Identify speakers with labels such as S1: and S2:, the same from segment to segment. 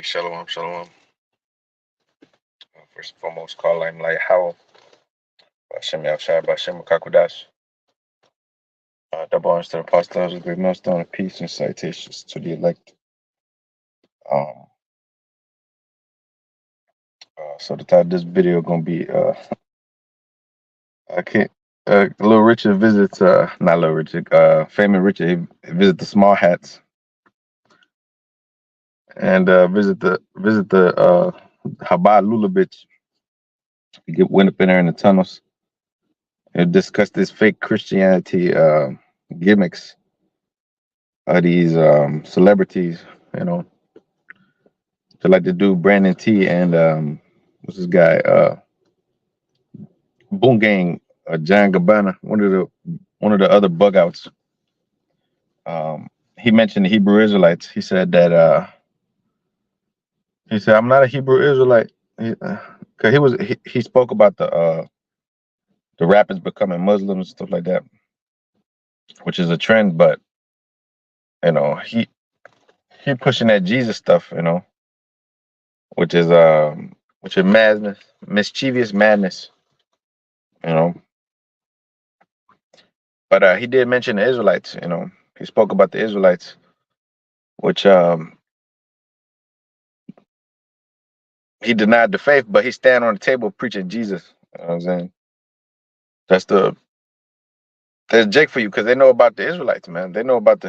S1: Shalom, shalom. First and foremost, call I'm like how Bashem Yavshai, Bashem Kakudash. Double honors to the apostles, a great milestone of peace and citations to the elect. So the title of this video gonna be I can't Little Richard visits not Little Richard, Famous Richard, he visit the small hats and visit the Chabad Lubavitch. He went up in there in the tunnels and discussed this fake Christianity gimmicks of these celebrities, you know. So like the dude Brandon T and what's this guy Boom Gang, John Gabbana, one of the other bug outs. He mentioned the Hebrew Israelites. He said that I'm not a Hebrew Israelite. Cause he spoke about the rappers becoming Muslims and stuff like that, which is a trend, but you know, he pushing that Jesus stuff, you know, which is madness, mischievous madness, you know. But he did mention the Israelites, you know. He spoke about the Israelites, which he denied the faith, but he stand on the table preaching Jesus. You know what I'm saying? There's Jake for you, because they know about the Israelites, man. They know about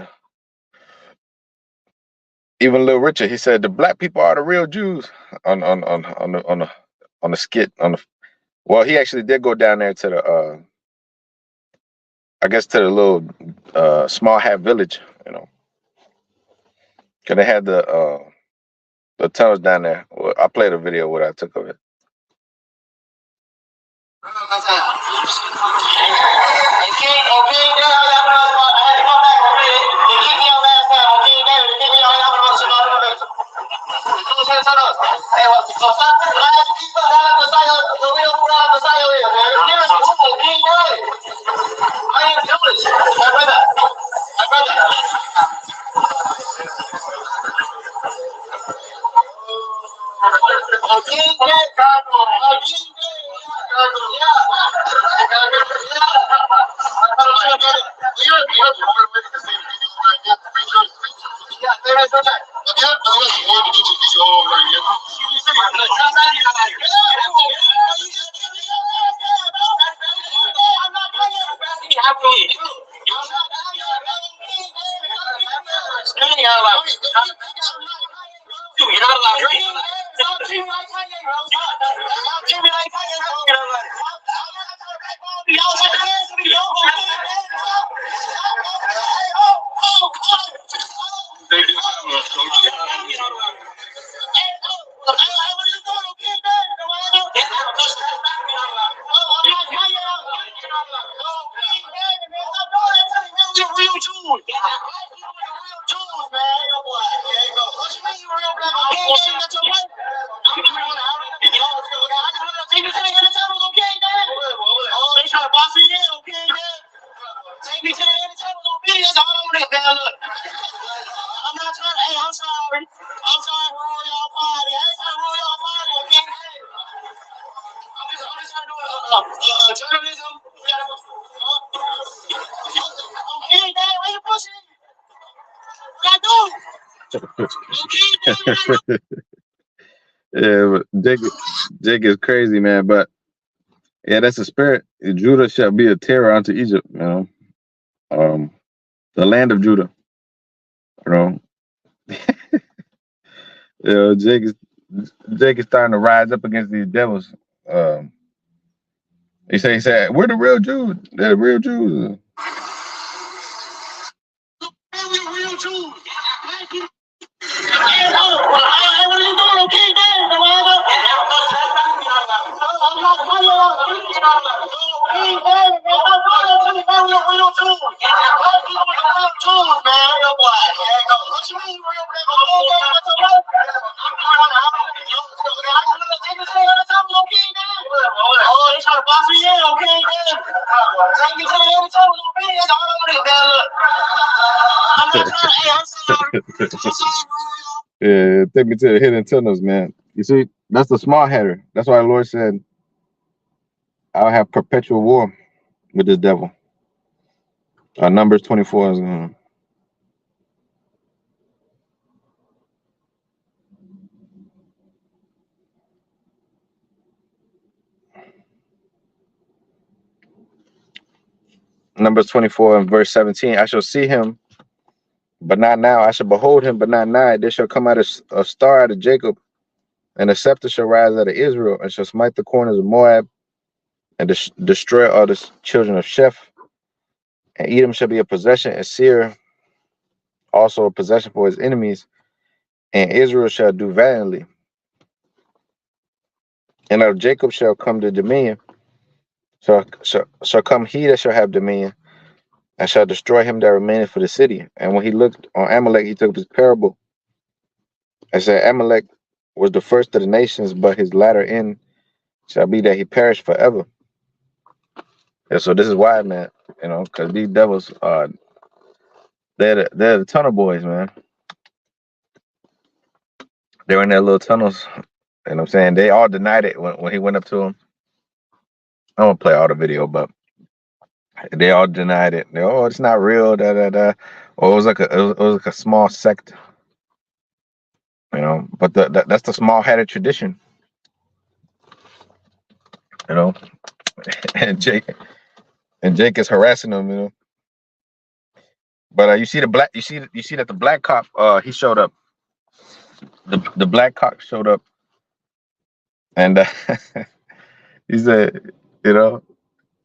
S1: even Little Richard. He said the black people are the real Jews on the skit well, he actually did go down there to the I guess to the little small hat village, you know, because they had the tunnels down there. Well, I played a video what I took of it. Yeah, Jake is crazy, man. But yeah, that's the spirit. Judah shall be a terror unto Egypt, you know. The land of Judah, you know. Jake is starting to rise up against these devils. He said, we're the real Jews. They're the real Jews. Yeah, take me to the hidden tunnels, man. You see, that's the small header. That's why the Lord said, "I'll have perpetual war with this devil." Numbers 24 is Numbers 24 and verse 17. I shall see him, but not now. I shall behold him, but not nigh. There shall come out a star out of Jacob, and a scepter shall rise out of Israel, and shall smite the corners of Moab, and destroy all the children of Sheph. And Edom shall be a possession, and Seir also a possession for his enemies, and Israel shall do valiantly. And out of Jacob shall come the dominion, shall come he that shall have dominion, and shall destroy him that remaineth for the city. And when he looked on Amalek, he took up his parable, and said, Amalek was the first of the nations, but his latter end shall be that he perish forever. And so this is why, man, because these devils are they're the tunnel boys, man. They were in their little tunnels. You know what I'm saying? They all denied it when he went up to them. I won't play all the video, but they all denied it. They, oh, it's not real, da da da. Or it was like a small sect, But that's the small headed tradition, you know. and Jake is harassing them. But you see you see that the black cop he showed up. The black cop showed up, and he said,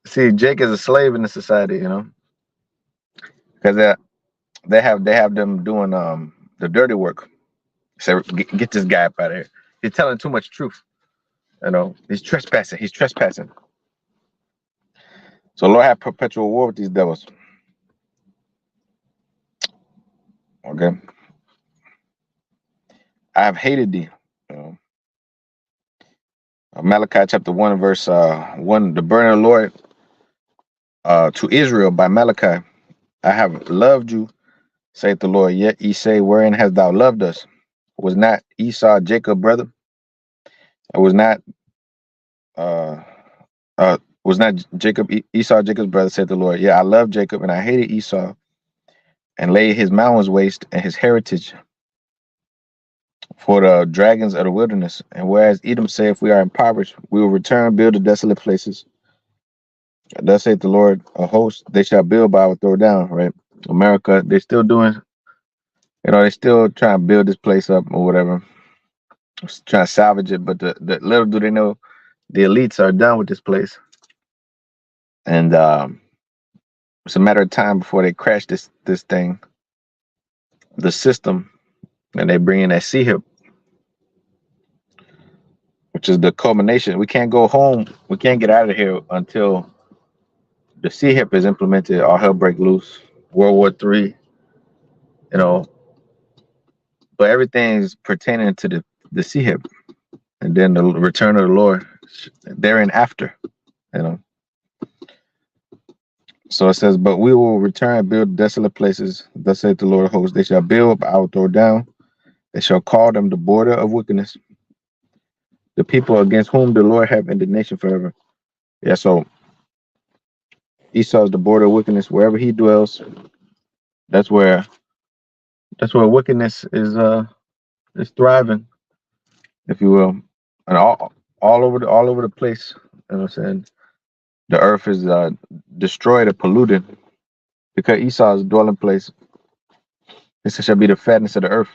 S1: see, Jake is a slave in the society, because they have them doing the dirty work. So get this guy up out of here. He's telling too much truth. He's trespassing. He's trespassing. So Lord have perpetual war with these devils. Okay. I have hated thee. Malachi chapter 1 verse 1. The burden of the Lord to Israel by Malachi. I have loved you, saith the Lord. Yet ye say, wherein hast thou loved us? Was not Esau Jacob brother? Was not was not Jacob Esau Jacob's brother, said the Lord. Yeah, I love Jacob and I hated Esau, and laid his mountains waste and his heritage for the dragons of the wilderness. And whereas Edom said, if we are impoverished, we will return, build the desolate places. Thus saith the Lord of hosts, they shall build, but I will throw down. Right? America, they're still doing, they still trying to build this place up or whatever, trying to salvage it. But the little do they know, the elites are done with this place, and it's a matter of time before they crash this thing, the system, and they bring in that sea hip, which is the culmination. We can't go home. We can't get out of here until the sea hip is implemented. All hell break loose. World War III, you know. But everything's pertaining to the sea hip, and then the return of the Lord therein after, you know. So it says, but we will return, build desolate places. Thus saith the Lord of hosts, they shall build, but I will throw down. They shall call them the border of wickedness, the people against whom the Lord have indignation forever. Yeah, so Esau is the border of wickedness. Wherever he dwells, that's where wickedness is thriving, if you will, and all over the place. You know what I'm saying? The earth is destroyed or polluted because Esau's dwelling place. This shall be the fatness of the earth.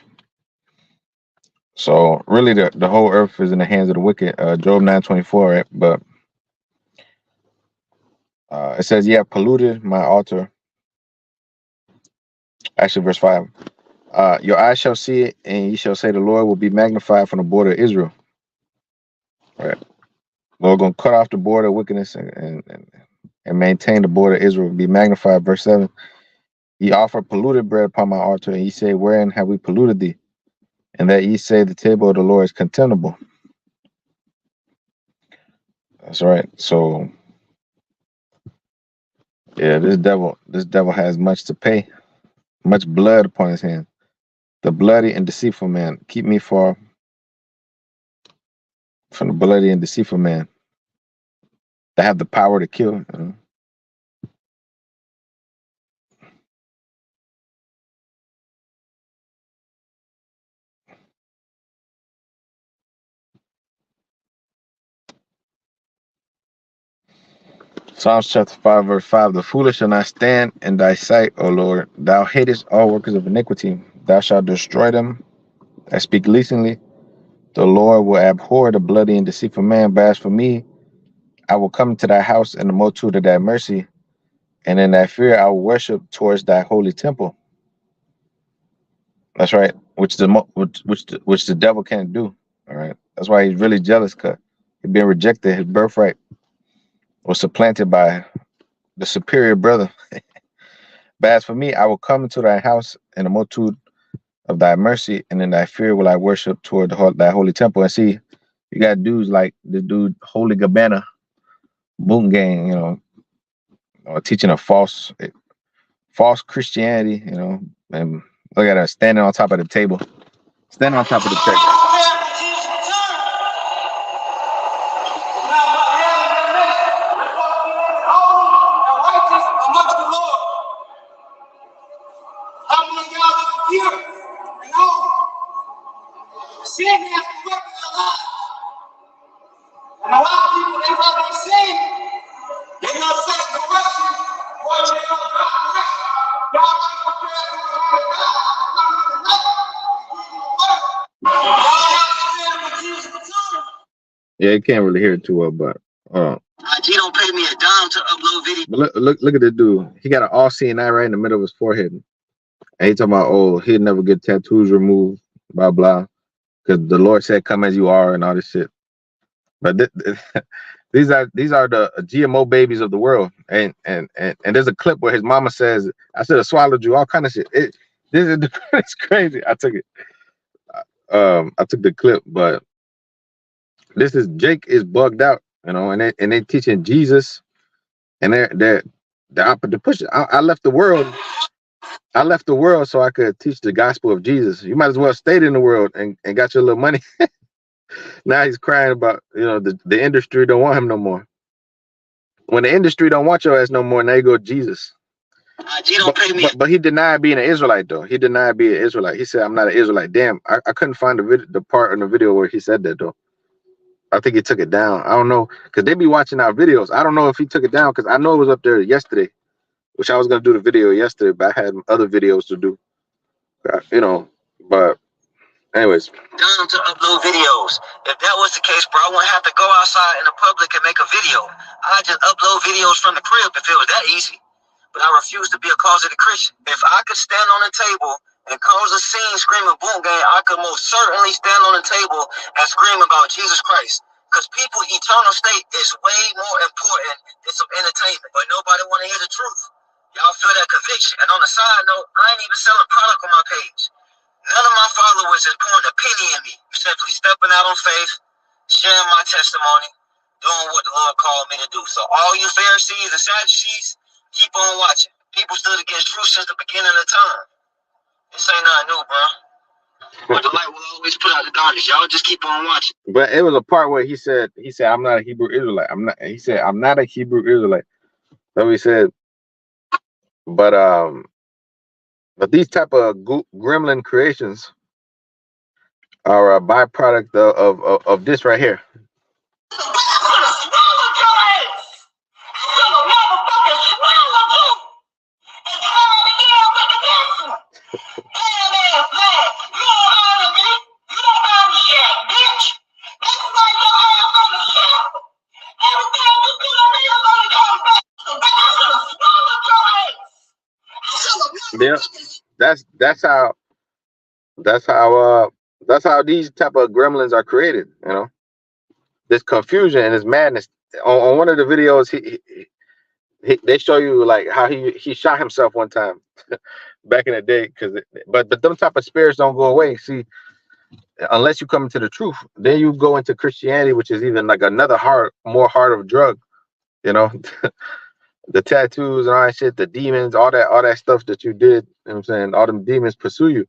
S1: So really, the whole earth is in the hands of the wicked. Job 9:24, right? But it says, "Ye have polluted my altar." Actually, verse 5. Your eyes shall see it, and ye shall say, "The Lord will be magnified from the border of Israel." Right? Lord gonna cut off the border of wickedness and maintain the border of Israel. Be magnified. Verse 7. Ye offer polluted bread upon my altar, and ye say, wherein have we polluted thee? And that ye say, the table of the Lord is contemptible. That's right. So yeah, this devil has much to pay, much blood upon his hand. the bloody and deceitful man. Keep me far from the bloody and deceitful man that have the power to kill. Psalms chapter 5, verse 5. The foolish shall not stand in thy sight, O Lord. Thou hatest all workers of iniquity. Thou shalt destroy them that speak leasingly. The Lord will abhor the bloody and deceitful man. But as for me, I will come to thy house in the multitude of thy mercy, and in thy fear I will worship towards thy holy temple. That's right, which the devil can't do. All right, that's why he's really jealous, because he's been rejected. His birthright was supplanted by the superior brother. But as for me, I will come into thy house in the multitude of thy mercy, and in thy fear will I worship toward thy holy temple. And see, you got dudes like the dude Holy Gabbana, Boom Gang, teaching a false Christianity, and look at her standing on top of the table. Standing on top of the table.
S2: And a lot of people, they love their sin. They're not saying correction, or they're not correction. God ain't prepared for the word of God.
S1: Yeah, you can't really hear it too well, but
S2: IG don't pay me a dime to upload video.
S1: But look at the dude. He got an all-seeing eye right in the middle of his forehead. And he talking about, oh, he'd never get tattoos removed, blah blah, because the Lord said, "Come as you are," and all this shit. But these are the GMO babies of the world. And there's a clip where his mama says, "I should have swallowed you," all kind of shit. It's crazy. I took it. I took the clip, but this is Jake is bugged out, and they teaching Jesus, and they're the push. I left the world. I left the world so I could teach the gospel of Jesus. You might as well stayed in the world and got your little money. Now he's crying about, the industry don't want him no more. When the industry don't want your ass no more, now you go Jesus. But he denied being an Israelite, though. He denied being an Israelite. He said, "I'm not an Israelite." Damn, I couldn't find the part in the video where he said that, though. I think he took it down. I don't know, because they be watching our videos. I don't know if he took it down, because I know it was up there yesterday, which I was going to do the video yesterday, but I had other videos to do. But anyways.
S2: Down to upload videos. If that was the case, bro, I wouldn't have to go outside in the public and make a video. I just upload videos from the crib if it was that easy. But I refuse to be a closeted Christian. If I could stand on the table and cause a scene screaming boom gang, I could most certainly stand on the table and scream about Jesus Christ. Because people's eternal state is way more important than some entertainment. But nobody want to hear the truth. Y'all feel that conviction. And on the side note, I ain't even selling product on my page. None of my followers is pouring a penny in me. Simply stepping out on faith, sharing my testimony, doing what the Lord called me to do. So all you Pharisees and Sadducees, keep on watching. People stood against truth since the beginning of time. This ain't nothing new, bro. But the light will always put out the darkness. Y'all just keep on watching.
S1: But it was a part where he said, "I'm not a Hebrew Israelite. He said, "I'm not a Hebrew Israelite." That's what he said. But these type of gremlin creations are a byproduct of this right here. Yeah, that's how these type of gremlins are created. This confusion and this madness. On one of the videos, they show you like how he shot himself one time back in the day. But them type of spirits don't go away. See, unless you come into the truth, then you go into Christianity, which is even like another more hard of drug. The tattoos and all that shit, the demons, all that stuff that you did, you know what I'm saying, all them demons pursue you.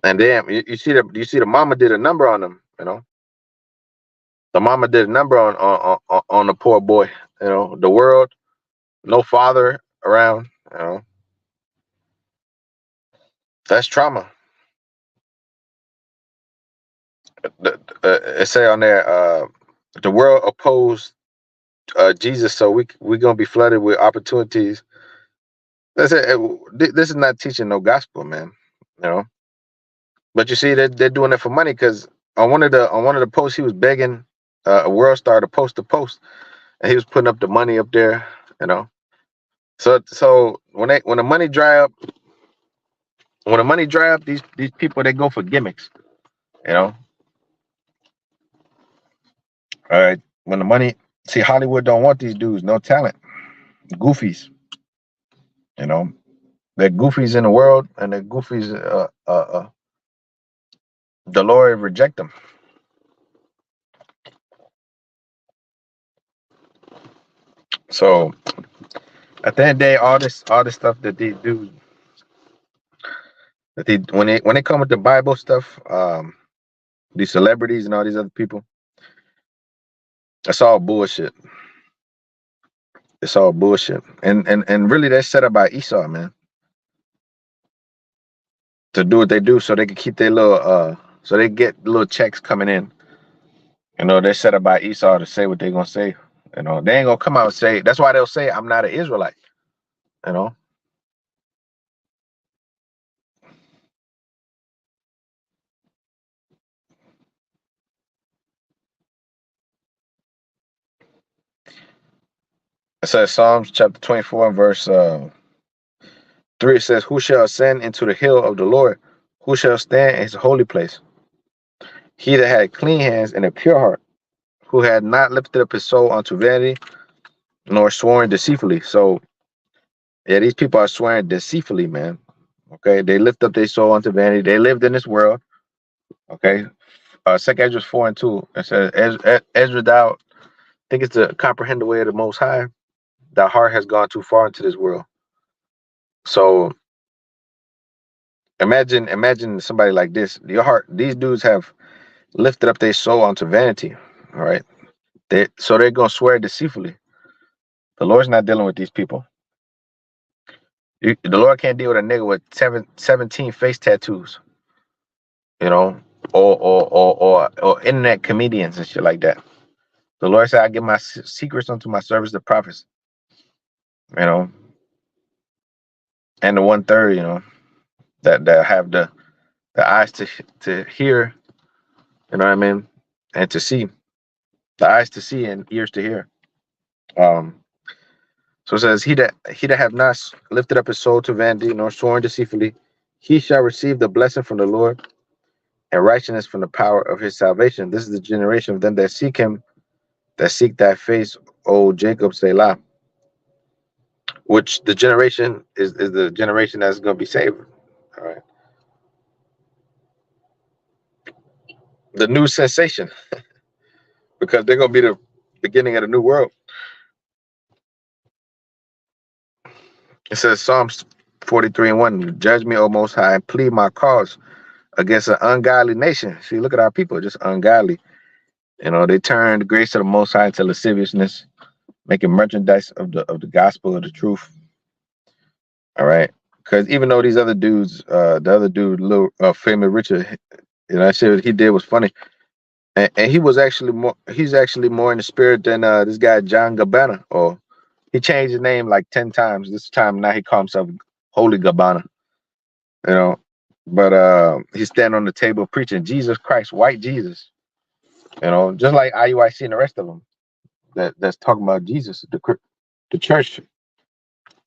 S1: And damn, you see the mama did a number on them. The mama did a number on the poor boy. The world, no father around. That's trauma. It say on there, the world opposed Jesus, so we gonna be flooded with opportunities. That's it. This is not teaching no gospel, man. You know, but you see, they're doing it for money because on one of the posts he was begging a world star to post the post, and he was putting up the money up there. You know, so when the money dry up, these people they go for gimmicks. You know, all right. When the money, see, Hollywood don't want these dudes, no talent, goofies. You know, they're goofies in the world, and they're goofies. The Lord reject them. So at the end of the day, all this stuff that they do, when they come with the Bible stuff, these celebrities and all these other people, that's all bullshit. It's all bullshit, and really that's set up by Esau, man, to do what they do so they can keep their little so they get little checks coming in. They're set up by Esau to say what they're gonna say. They ain't gonna come out and say. That's why they'll say I'm not an Israelite. You know, it says Psalms chapter 24 and verse 3. It says, "Who shall ascend into the hill of the Lord? Who shall stand in his holy place? He that had clean hands and a pure heart, who had not lifted up his soul unto vanity, nor sworn deceitfully." So, yeah, these people are swearing deceitfully, man. Okay, they lift up their soul unto vanity. They lived in this world. Okay, Second Ezra 4:2. It says, Ezra, thou thinkest to comprehend the way of the Most High. Thy heart has gone too far into this world. So imagine somebody like this. Your heart. These dudes have lifted up their soul unto vanity. All right. They're gonna swear deceitfully. The Lord's not dealing with these people. The Lord can't deal with a nigga with 17 face tattoos, you know, or internet comedians and shit like that. The Lord said, "I give my secrets unto my servants, the prophets," you know, and the 1/3, that have the eyes to hear, you know what I mean, and to see, the eyes to see and ears to hear. Um, So it says, he that have not lifted up his soul to vanity, nor sworn deceitfully, he shall receive the blessing from the Lord and righteousness from the power of his salvation. This is the generation of them that seek him, that seek thy face, O Jacob, Selah. Which the generation is the generation that's going to be saved. All right. The new sensation, because they're going to be the beginning of the new world. It says Psalms 43:1, "Judge me, O Most High, and plead my cause against an ungodly nation." See, look at our people, just ungodly. They turned the grace of the Most High into lasciviousness, making merchandise of the gospel of the truth. All right, because even though these other dudes, the other dude, little famous Richard, that shit he did was funny, and he's actually more in the spirit than this guy John Gabbana. Or he changed his name like 10 times. This time now he calls himself Holy Gabbana. You know, but he's standing on the table preaching Jesus Christ, white Jesus. Just like IUIC and the rest of them. That's talking about Jesus, the church.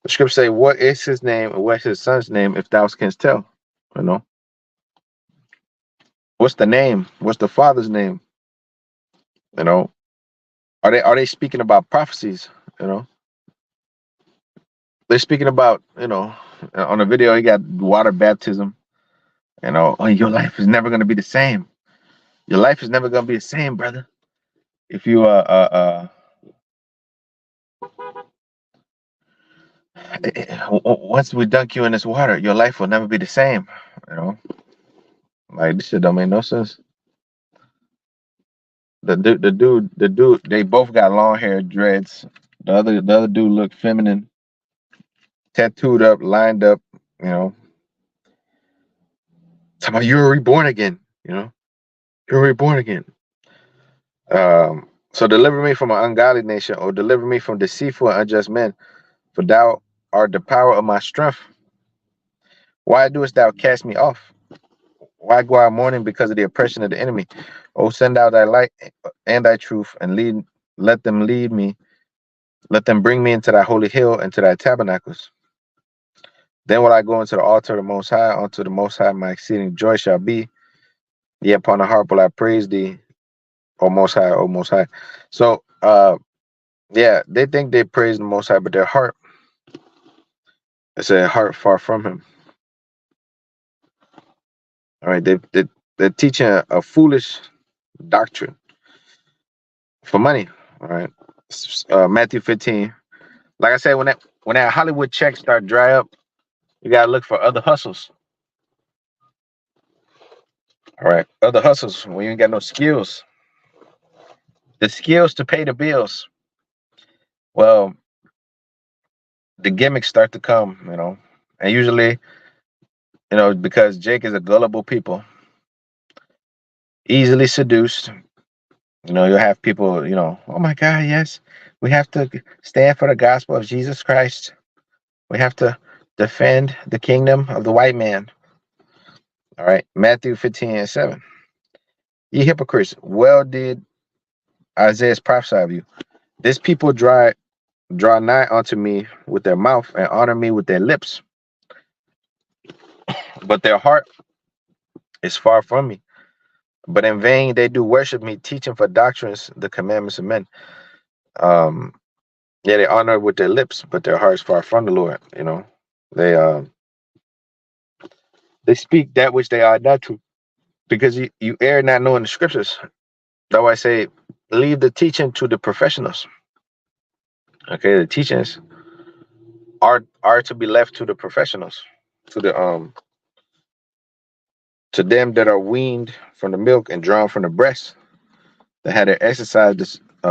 S1: The scripture say, "What is his name and what's his son's name, if thou canst tell?" You know, what's the name? What's the father's name? You know, are they speaking about prophecies? You know, they're speaking about, on the video he got water baptism. Oh, your life is never gonna be the same. Your life is never gonna be the same, brother. If you once we dunk you in this water, your life will never be the same. You know. Like this shit don't make no sense. The dude, they both got long hair, dreads. The other dude looked feminine, tattooed up, lined up. You know, talking about you're reborn again. You know, you're reborn again. So deliver me from an ungodly nation, or deliver me from deceitful and unjust men, for thou art the power of my strength. Why doest thou cast me off? Why go out mourning because of the oppression of the enemy? Oh, send out thy light and thy truth, and let them lead me. Let them bring me into thy holy hill and to thy tabernacles. Then will I go into the altar of the Most High, unto the Most High my exceeding joy shall be. Yea, upon the harp will I praise thee, O Most High, O Most High. So, yeah, they think they praise the Most High, but their heart is a heart far from Him. All right, they're teaching a foolish doctrine for money. All right, Matthew 15. Like I said, when that Hollywood checks start dry up, you gotta look for other hustles. All right, other hustles when you ain't got no skills. The skills to pay the bills. Well, the gimmicks start to come, and usually, because Jake is a gullible people, easily seduced. You'll have people, oh my God, yes, we have to stand for the gospel of Jesus Christ. We have to defend the kingdom of the white man. All right, Matthew 15:7. Ye hypocrites, well did Isaiah prophesy of you. This people draw nigh unto me with their mouth and honor me with their lips, but their heart is far from me. But in vain they do worship me, teaching for doctrines the commandments of men. Um, yeah, they honor with their lips, but their hearts far from the Lord. They they speak that which they are not to, because you err not knowing the scriptures. That's why I say leave the teaching to the professionals. Okay, the teachings are to be left to the professionals, to the to them that are weaned from the milk and drawn from the breast, that had their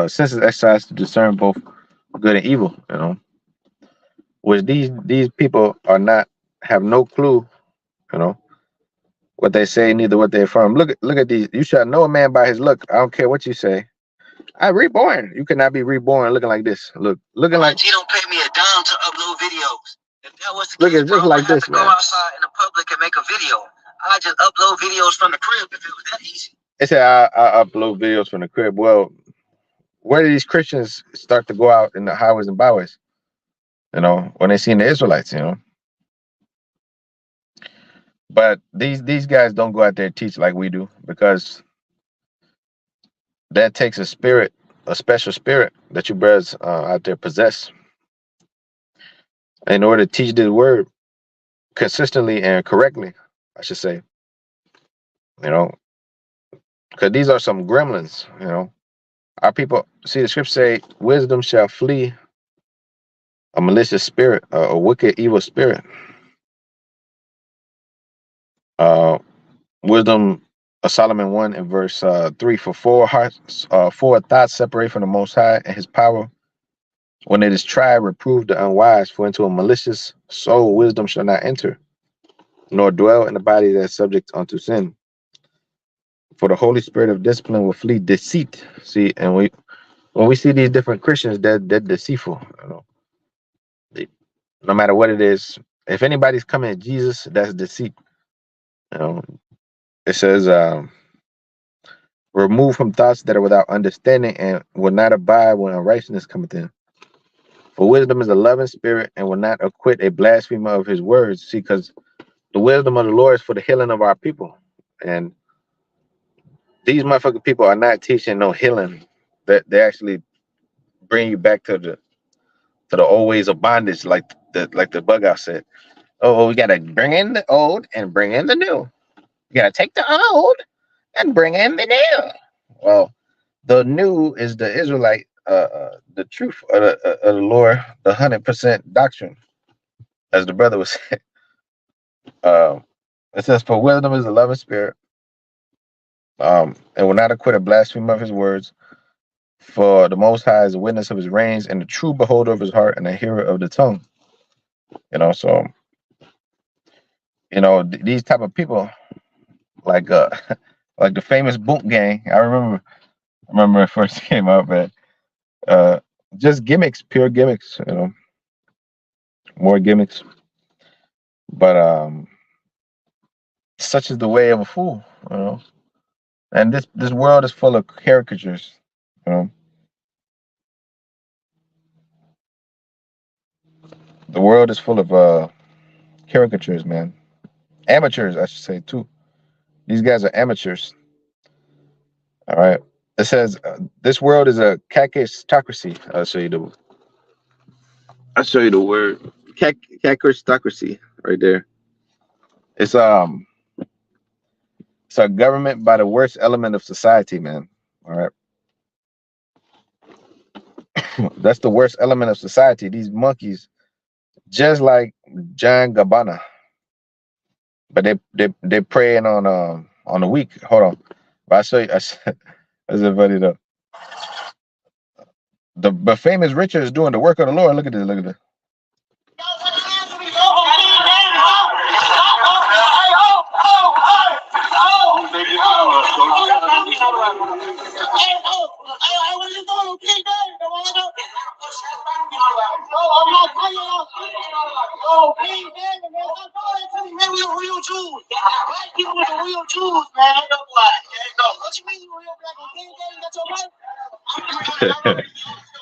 S1: senses exercised to discern both good and evil. Which these people are not, have no clue. You know what they say, neither what they're from. Look at these. You shall know a man by his look. I don't care what you say. I reborn. You cannot be reborn looking like this. Looking like
S2: He don't pay me a dime to upload videos. If that was the
S1: look
S2: case,
S1: at
S2: bro,
S1: just
S2: I
S1: like
S2: would have
S1: this,
S2: to go
S1: man.
S2: outside in the public and make a video. I just upload videos from the crib if it was that easy.
S1: They say I upload videos from the crib. Well, where do these Christians start to go out in the highways and byways? When they seen the Israelites. But these guys don't go out there and teach like we do, because that takes a spirit, a special spirit that you brothers out there possess, in order to teach this word consistently and correctly, I should say. Because these are some gremlins. Our people, see the scripture say, wisdom shall flee a malicious spirit, a wicked, evil spirit. Uh, Wisdom of Solomon 1 in verse 3, for four thoughts separate from the Most High, and His power, when it is tried, reprove the unwise. For into a malicious soul wisdom shall not enter, nor dwell in the body that is subject unto sin. For the Holy Spirit of discipline will flee deceit. See, and when we see these different Christians, they're deceitful. No matter what it is, if anybody's coming at Jesus, that's deceit. You know, it says, remove from thoughts that are without understanding, and will not abide when unrighteousness cometh in. For wisdom is a loving spirit, and will not acquit a blasphemer of his words. See, because the wisdom of the Lord is for the healing of our people. And these motherfucking people are not teaching no healing. That they actually bring you back to the old ways of bondage, like the bug out said. Oh, we gotta bring in the old and bring in the new. You gotta take the old and bring in the new. Well, the new is the Israelite, the truth of the Lord, the 100% doctrine, as the brother was saying. Uh, it says, "For wisdom is a loving spirit, and will not acquit a blasphemer of his words. For the Most High is a witness of his reigns, and the true beholder of his heart, and a hearer of the tongue. So these type of people, like like the famous Boot Gang. I remember it first came out, man. Uh, just gimmicks, pure gimmicks. More gimmicks. But such is the way of a fool. And this world is full of caricatures. You know, the world is full of caricatures, man. Amateurs, I should say too. These guys are amateurs. All right. It says this world is a kakistocracy. I'll show you the word. Kakistocracy right there. It's it's a government by the worst element of society, man. All right. That's the worst element of society. These monkeys, just like John Gabbana, but they preying on the weak. Hold on, but I show you. That's funny though. The famous Richard is doing the work of the Lord. Look at this. Look at this.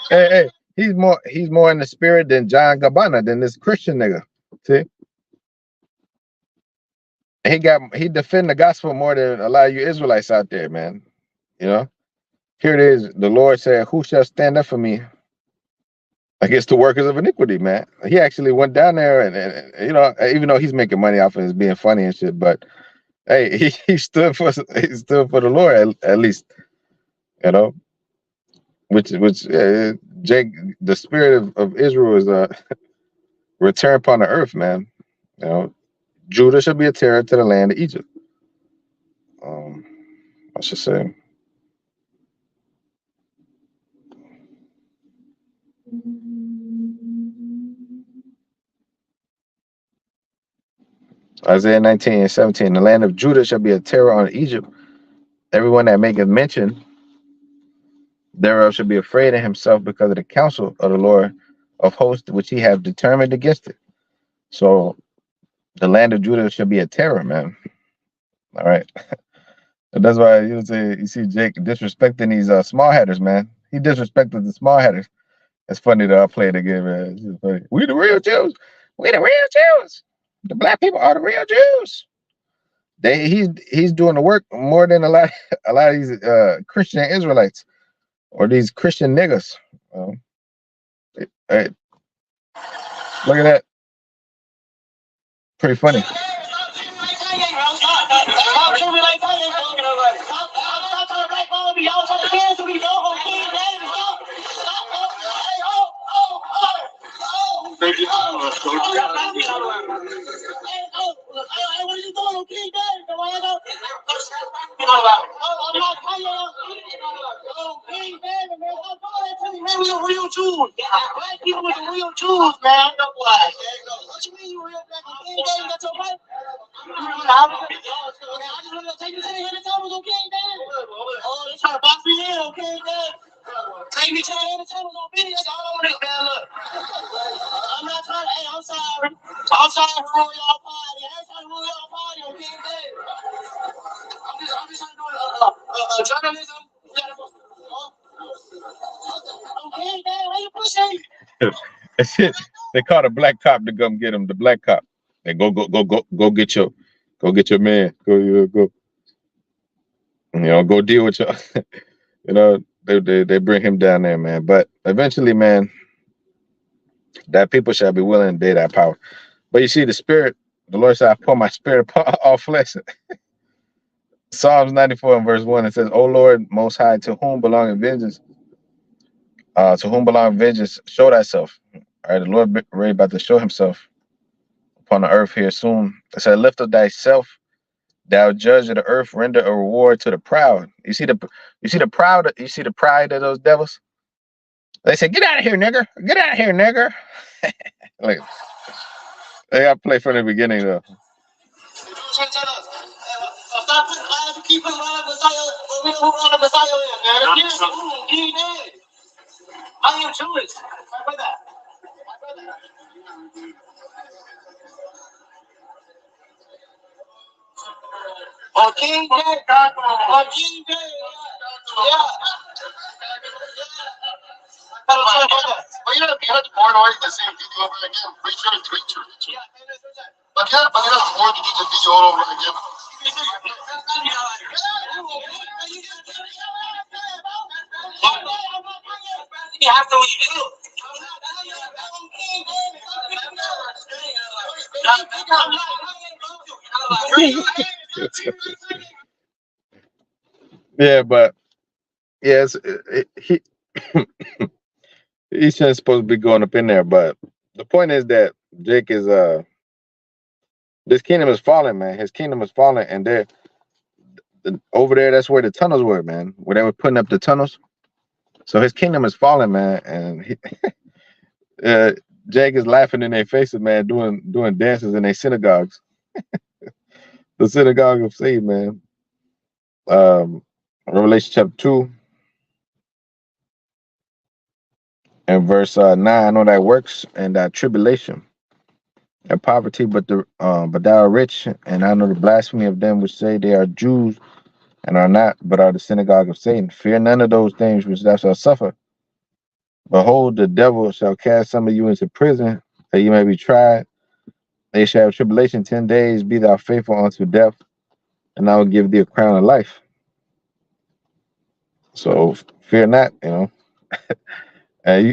S1: Hey, he's more in the spirit than John Gabbana, than this Christian nigga. See, he defend the gospel more than a lot of you Israelites out there, man. Here it is. The Lord said, "Who shall stand up for me against the workers of iniquity?" Man, he actually went down there, and even though he's making money off of his being funny and shit, but hey, he stood for the Lord at least, you know. Which Jake, the spirit of Israel is return upon the earth, man. Judah shall be a terror to the land of Egypt. I should say. Isaiah 19:17. The land of Judah shall be a terror on Egypt. Everyone that maketh mention thereof shall be afraid of himself because of the counsel of the Lord of hosts, which he have determined against it. So the land of Judah shall be a terror, man. All right. And that's why you see Jake disrespecting these small headers, man. He disrespected the small headers. It's funny that I played the game, man. It's just funny. We the real Jews. We the real Jews. The black people are the real Jews. He's doing the work more than a lot of these Christian Israelites or these Christian niggas. Hey, look at that. Pretty funny. They called a black cop to come get him. The black cop. They go get your man. Go. Go deal with your. They bring him down there, man. But eventually, man, that people shall be willing to day that power. But you see, the Lord said, "I pour my spirit upon all flesh." Psalms 94 and verse 1, it says, "O Lord, most high, to whom belong vengeance, show thyself." All right, the Lord about to show himself upon the earth here soon. It said, "Lift up thyself, Thou judge of the earth, render a reward to the proud. You see the pride of those devils. They say, "Get out of here, nigger! Get out of here, nigger!" Like they got to play from the beginning though.
S2: I am Jewish. On King Day. On King Day. Yeah. But you know, if you had porn or the same video over again, pretty sure it's true. Yeah. But you have porn to do the video all over again. You have to
S1: Yeah, but yes, he shouldn't supposed to be going up in there. But the point is that Jake is this kingdom is falling, man. His kingdom is falling, and they're over there. That's where the tunnels were, man. Where they were putting up the tunnels. So his kingdom is falling, man, and Jake is laughing in their faces, man, doing dances in their synagogues. The synagogue of Satan, man. Revelation chapter 2 and verse 9. I know that works and that tribulation and poverty, but thou art rich, and I know the blasphemy of them which say they are Jews and are not, but are the synagogue of Satan. Fear none of those things which thou shalt suffer. Behold, the devil shall cast some of you into prison, that you may be tried. They shall have tribulation 10 days. Be thou faithful unto death, and I will give thee a crown of life. So fear not, you know.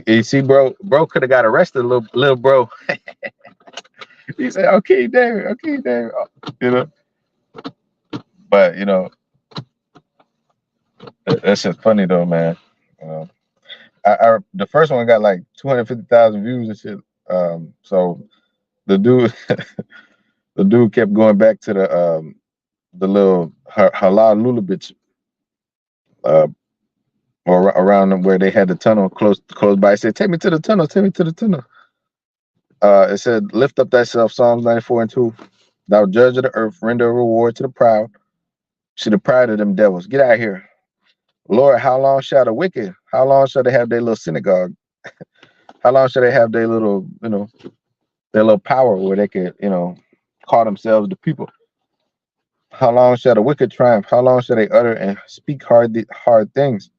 S1: You see, bro could have got arrested, little bro. He said, "Okay, David, you know." But you know, that's just funny though, man. You know, the first one got like 250,000 views and shit. So the dude, the dude kept going back to the little halal Lulubitch, or around where they had the tunnel close by. He said, "Take me to the tunnel. Take me to the tunnel." It said, "Lift up thyself," Psalms 94:2. "Thou judge of the earth, render a reward to the proud. See the pride of them devils. Get out of here. Lord, how long shall the wicked? How long shall they have their little synagogue? How long shall they have their little, their little power where they could, call themselves the people? How long shall the wicked triumph? How long shall they utter and speak hard things?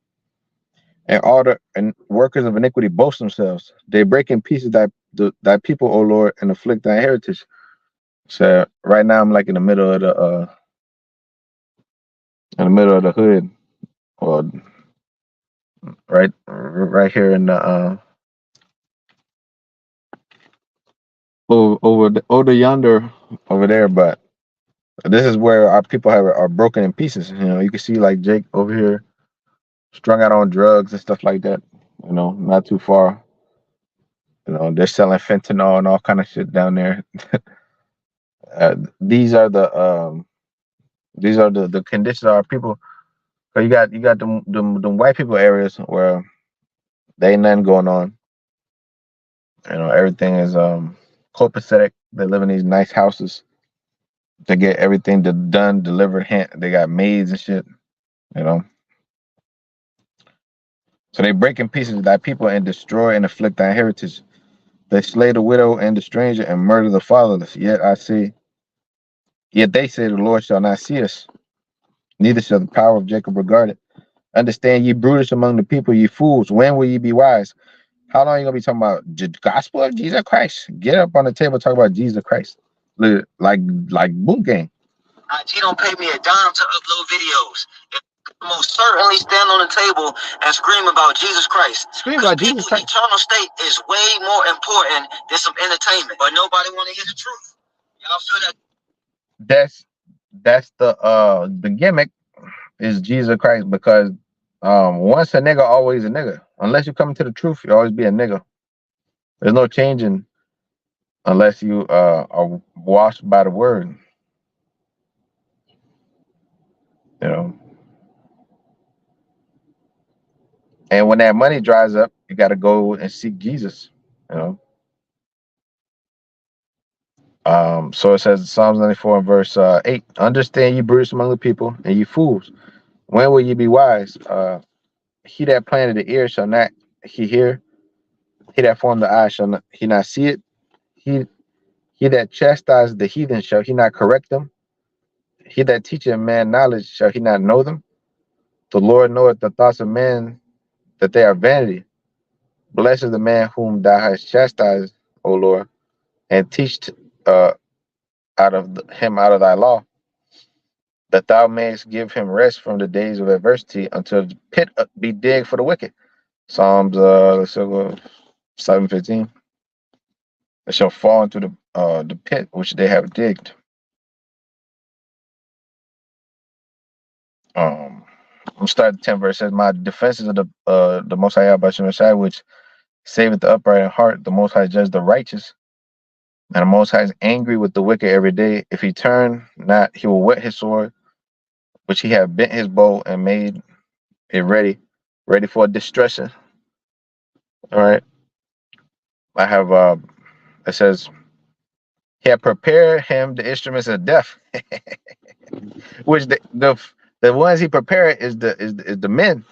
S1: And all the workers of iniquity boast themselves. They break in pieces thy people, O Lord, and afflict thy heritage." So right now I'm like in the middle of the hood, or right here in the over yonder over there. But this is where our people are broken in pieces. You can see like Jake over here, strung out on drugs and stuff like that. Not too far. They're selling fentanyl and all kind of shit down there. These are the conditions of our people. So you got them white people areas where they ain't nothing going on. Everything is copacetic. They live in these nice houses. They get everything done, delivered. They got maids and shit. So they break in pieces thy people and destroy and afflict thy heritage. They slay the widow and the stranger and murder the fatherless. Yet they say, the Lord shall not see us, neither shall the power of Jacob regard it. Understand, ye brutish among the people, ye fools. When will ye be wise? How long are you gonna be talking about the gospel of Jesus Christ? Get up on the table, talk about Jesus Christ, like boom gang.
S2: He don't pay me a dime to upload videos. Most certainly stand on the table and scream about Jesus Christ.
S1: Scream about Jesus Christ.
S2: Eternal state is way more important than some entertainment. But nobody want to hear the truth. Y'all feel that?
S1: That's the gimmick is Jesus Christ, because once a nigga, always a nigga. Unless you come to the truth, you always be a nigga. There's no changing unless you are washed by the word. You know, and when that money dries up, you got to go and seek Jesus. You know. So it says Psalms 94 and verse 8. Understand ye brutes among the people, and ye fools. When will ye be wise? He that planted the ear shall not he hear. He that formed the eye shall not, he not see it. He he that chastises the heathen shall he not correct them. He that teacheth man knowledge shall he not know them. The Lord knoweth the thoughts of man, that they are vanity. Blessed is the man whom thou hast chastised, O Lord, and teach uh, him out of thy law, that thou mayest give him rest from the days of adversity, until the pit be digged for the wicked. Psalms let's go 7:15. They shall fall into the pit which they have digged. I'm starting 10 verse says, my defenses of the Most High Yahweh, which saveth the upright in heart. The Most High judge the righteous, and the Most High is angry with the wicked every day. If he turn not, he will whet his sword, which he have bent his bow and made it ready for destruction. All right. I have it says he had prepared him the instruments of death, which the ones he prepared is the men,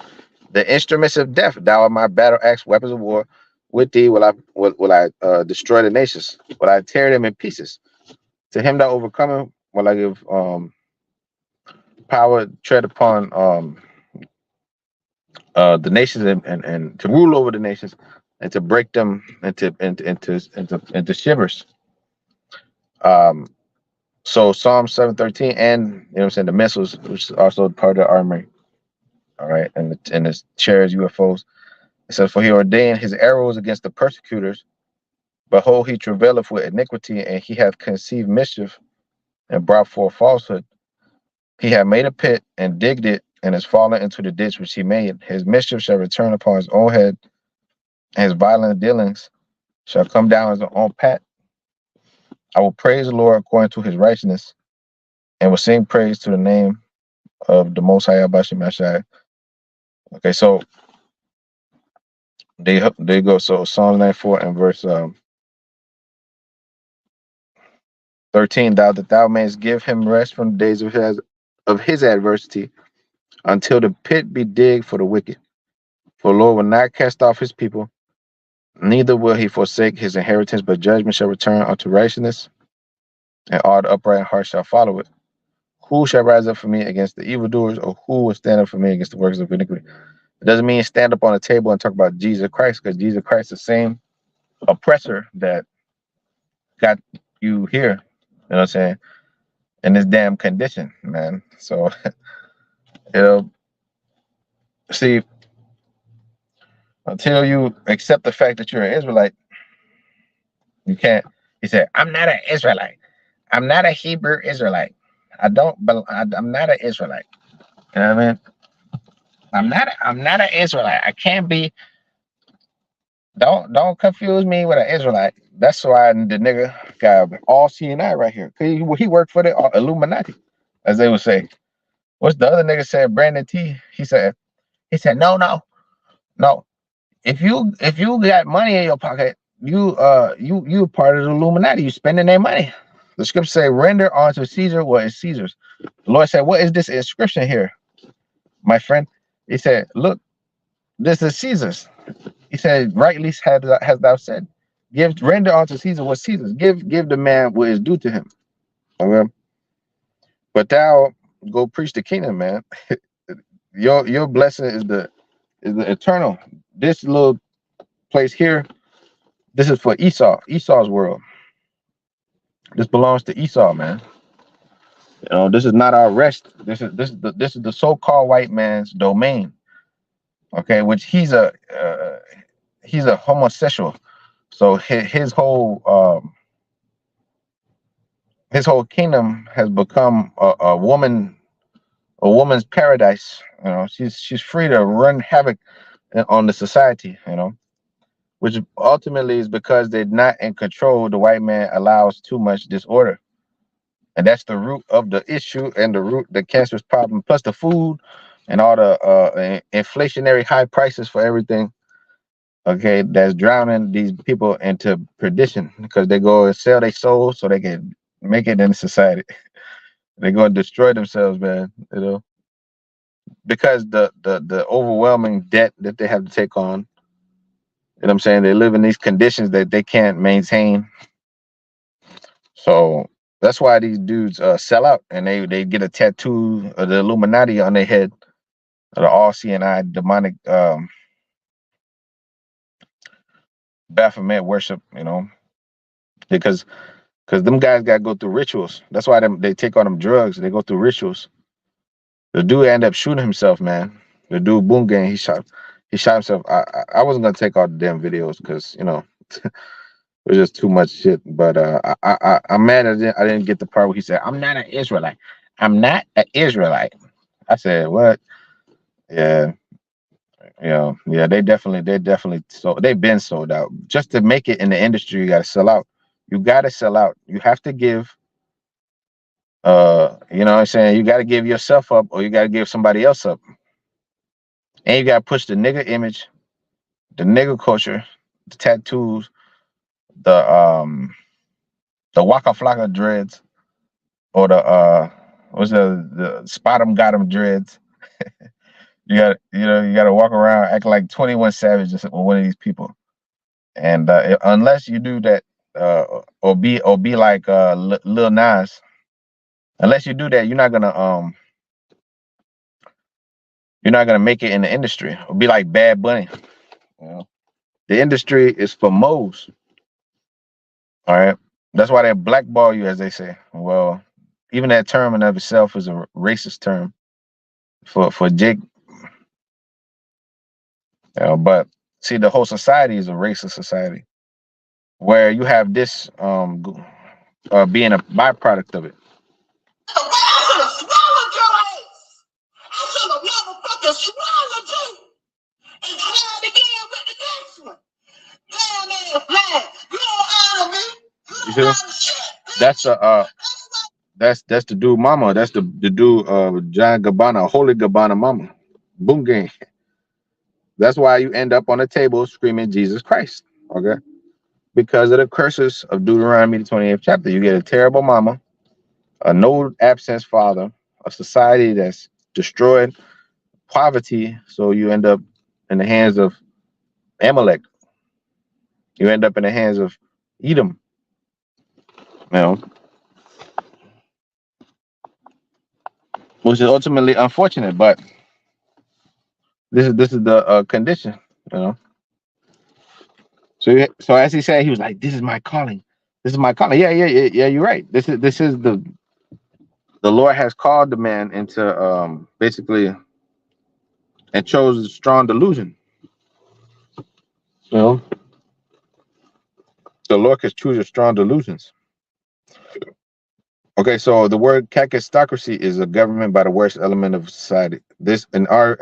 S1: the instruments of death. Thou art my battle axe, weapons of war. With thee will I destroy the nations. Will I tear them in pieces? To him that overcometh will I give power tread upon the nations, and to rule over the nations, and to break them into shivers. Um, so Psalm 7:13, and you know what I'm saying, the missiles, which is also part of the armory. All right, and the chariots, UFOs. It says, for he ordained his arrows against the persecutors. Behold, he travaileth with iniquity, and he hath conceived mischief, and brought forth falsehood. He hath made a pit and digged it, and is fallen into the ditch which he made. His mischief shall return upon his own head, and his violent dealings shall come down his own pat. I will praise the Lord according to his righteousness, and will sing praise to the name of the Most High Abashi Mashai. Okay, so they go. So Psalm 94 and verse 13, that thou mayest give him rest from the days of his adversity, until the pit be digged for the wicked. For the Lord will not cast off his people, neither will he forsake his inheritance, but judgment shall return unto righteousness, and all the upright in heart shall follow it. Who shall rise up for me against the evildoers, or who will stand up for me against the workers of iniquity? It doesn't mean stand up on a table and talk about Jesus Christ, because Jesus Christ is the same oppressor that got you here. You know what I'm saying? In this damn condition, man. So, you know, see, until you accept the fact that you're an Israelite, you can't. He said, I'm not an Israelite. I'm not a Hebrew Israelite. I'm not an Israelite. You know what I mean? I'm not an Israelite. I can't be. Don't confuse me with an Israelite. That's why the nigga got all CNI right here. He worked for the Illuminati, as they would say. What's the other nigga said? Brandon T. He said, no. If you got money in your pocket, you part of the Illuminati. You spending their money. The scripture say, render unto Caesar what is Caesar's. The Lord said, what is this inscription here, my friend? He said, look, this is Caesar's. He said, rightly has thou said. Render unto Caesar what Caesar's. Give the man what is due to him. Okay? But thou go preach the kingdom, man. Your blessing is the eternal. This little place here, this is for Esau's world. This belongs to Esau, man. You know, this is not our rest. This is the so-called white man's domain. Okay, which he's a homosexual. So his whole kingdom has become a woman's paradise. You know, she's free to run havoc on the society. You know, which ultimately is because they're not in control. The white man allows too much disorder. and that's the root of the issue and the root the cancerous problem, plus the food and all the inflationary high prices for everything. Okay, that's drowning these people into perdition because they go and sell their souls so they can make it in society. They go and destroy themselves, man. You know, because the overwhelming debt that they have to take on. You know what I'm saying? They live in these conditions that they can't maintain. So that's why these dudes sell out and they get a tattoo of the Illuminati on their head, or the all seeing eye demonic Baphomet worship. You know, because them guys got to go through rituals. That's why they take on them drugs. They go through rituals. The dude ended up shooting himself, man. The dude Boom Gang, he shot himself. I wasn't gonna take all the damn videos because it was just too much shit. But I'm mad I didn't get the part where he said, "I'm not an Israelite. I'm not an Israelite." I said, "What?" Yeah, yeah. They definitely so they've been sold out. Just to make it in the industry, you gotta sell out. You gotta sell out. You have to give. You know what I'm saying? You gotta give yourself up, or you gotta give somebody else up, and you gotta push the nigga image, the nigga culture, the tattoos, the Waka Flocka dreads, or the what's the spot 'em got 'em dreads. You gotta walk around act like 21 Savage or one of these people. And unless you do that, or be like Lil Nas, unless you do that, you're not gonna make it in the industry. Or be like Bad Bunny. You know? The industry is for moles. All right. That's why they blackball you, as they say. Well, even that term in of itself is a racist term for Jake. But see, the whole society is a racist society where you have this being a byproduct of it.
S2: I should have swallowed your ass. I should have motherfucking swallowed you and tried again with the next one. Damn ass man, you don't honor me. You don't honor shit.
S1: That's that's the dude mama. That's the dude John Gabbana, Holy Gabbana mama. Boom gang. That's why you end up on the table screaming Jesus Christ. Okay. Because of the curses of Deuteronomy the 28th chapter. You get a terrible mama, a no absence father, a society that's destroyed, poverty. So you end up in the hands of Amalek. You end up in the hands of Edom. You know, which is ultimately unfortunate, but this is the condition. You know. So as he said, he was like, "This is my calling. This is my calling." Yeah. You're right. This is the Lord has called the man into basically and chose a strong delusion. You know, the Lord can choose your strong delusions. Okay, so the word kakistocracy is a government by the worst element of society. This in our